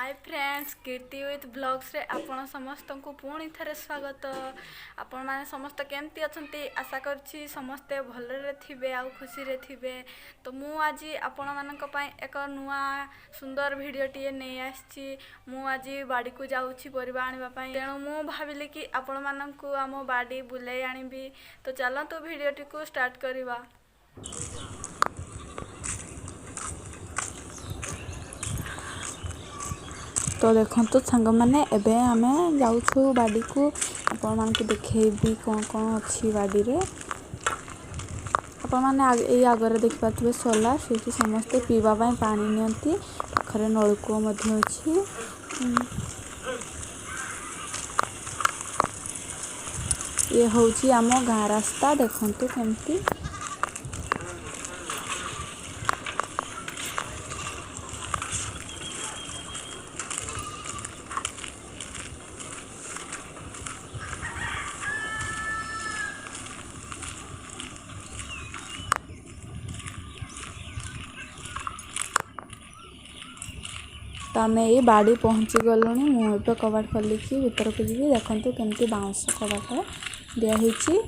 Hi friends, Kirti with blogs रे आपण समस्त को पुणी थे स्वागत। आपण माने समस्त केमती अछंती आशा करछि समस्ते भलरे थिबे आ खुशी रे थिबे। तो मु आज आपण मानक पय एक नुआ सुंदर वीडियो टीए नै आछि। मु आज बाड़ी को जाउछि परिबा आनिबा पय, तेणु मु भाबिली कि आपण मानक आम बाड़ी बुलाई आनिबी। तो चलंतु वीडियोटी को स्टार्ट करबा। तो देखो सांग मैंने एबे आमे जाऊछु बाड़ी को आपण मान को देखेबी कौन कौन अच्छी बाड़ी रे। आपण माने ए आगरे देख पाथबे सोला सेठी समस्त पीवा पय पानी नियंती। पाखरे नलकूप मध्ये अछि। ये होची आमो गाँ रास्ता देखंतु केमती। तो आम ये बाड़ी पहुँची गलु। मुझे कबाट खोलिकी भीतर को जी देखते केमती बाउंस कबाट दिखाई।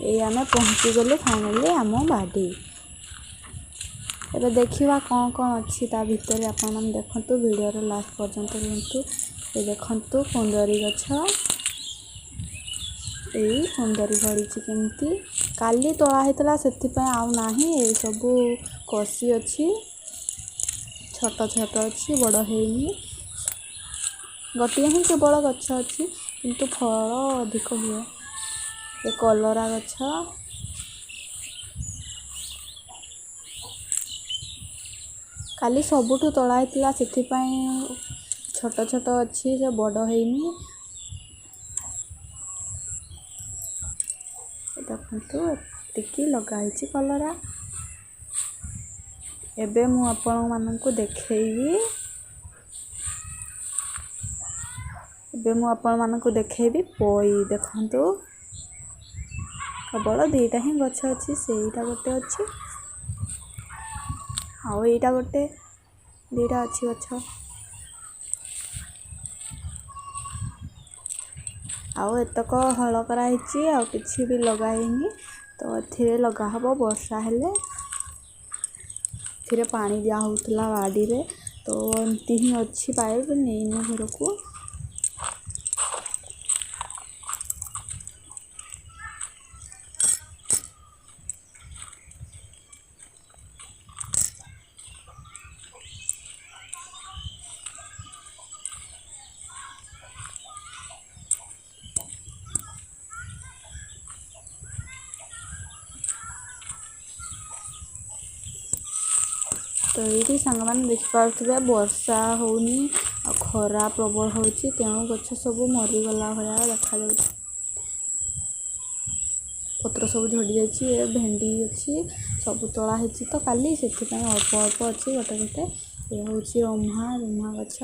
ये आम पहुँची गलु फाइनली आम बाड़ी। एबे देखिवा कौन कौन अच्छी ता भीतर आपण देखंतु वीडियो रो लास्ट पर्यंत रहंतु। ये देखंतु कुंदरी गछ, ये कुंदरी फड़ी केमती काली तोड़ा होता से आउ नाही। ये सब कसी अच्छी छोट छोट अच्छी बड़ हैनी। गोटे ही केवल गछ अच्छी किंतु फल अधिक हुए। ये कलरा गछ, काली सबुठू तोड़ा होता से छोट छोट अच्छी से बड़ हैनी। देखो टिकी लगाई कलरा। एबे मु आपण माननकु देखैबी। एबे मु आपण माननकु देखैबी पई। देखंतु केवल दीटा ही गछ अच्छी, सेईटा गोटे अच्छी आउ एटा गोटे दीटा अच्छी गछ। आउ एतक हल कराई आ किछि भी लगाइनी। तो एथिरे लगा हबो वर्षा हेले। एथिरे पानी दिया होतला बाड़ी रे। तो एमती ही अच्छी पाइप नेइनु घर को। तो ये सांग मैंने देखिपे वर्षा होनी खरा प्रबल होची, तेणु गछ सब मरीगला भाया देखा जाउछ। पत्र सब झड़ी जाइए। भेंडी अच्छी सब तोड़ा होती तो काली से अल्प अल्प अच्छी गोटे गोटे। ये हूँ रम्हा रम्हा गछ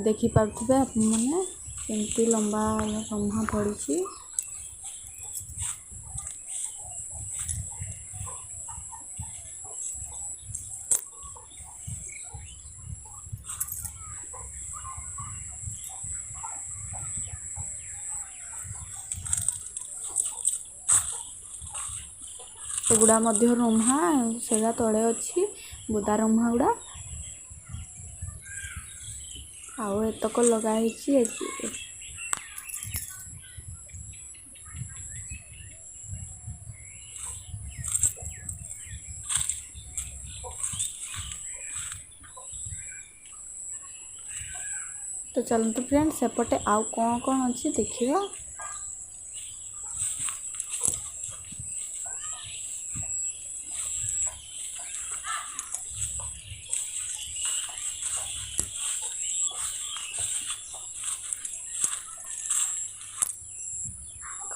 देखिपे आपने केमती लंबा रम्हा पड़ी। एगुड़ा मध्य रम्हा से तले अच्छी बुदा रम्हा गुड़ा आउ एतक लगाई। तो चलते फ्रेंड्स सेपटे आउ कौन कौन अच्छी देखिए।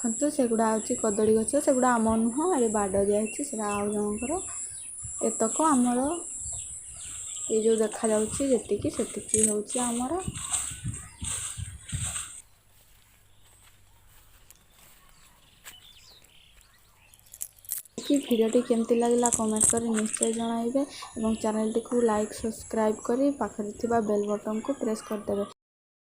देखो सेगुड़ा हूँ कदली गछ, सेगुड़ा आम नुह ये बाड़ दिखाई से आउ जनकर। एतक आमर ये जो देखा जी हूँ आमर। କରିକି ଭିଡ଼ିଓଟି କେମିତି ଲାଗିଲା କମେଣ୍ଟ କରି ନିଶ୍ଚୟ ଜଣାଇବେ ଏବଂ ଚ୍ୟାନେଲଟିକୁ ଲାଇକ୍ ସବସ୍କ୍ରାଇବ୍ କରି ପାଖରେ ଥିବା ବେଲ୍ ବଟନ୍କୁ ପ୍ରେସ୍ କରିଦେବେ।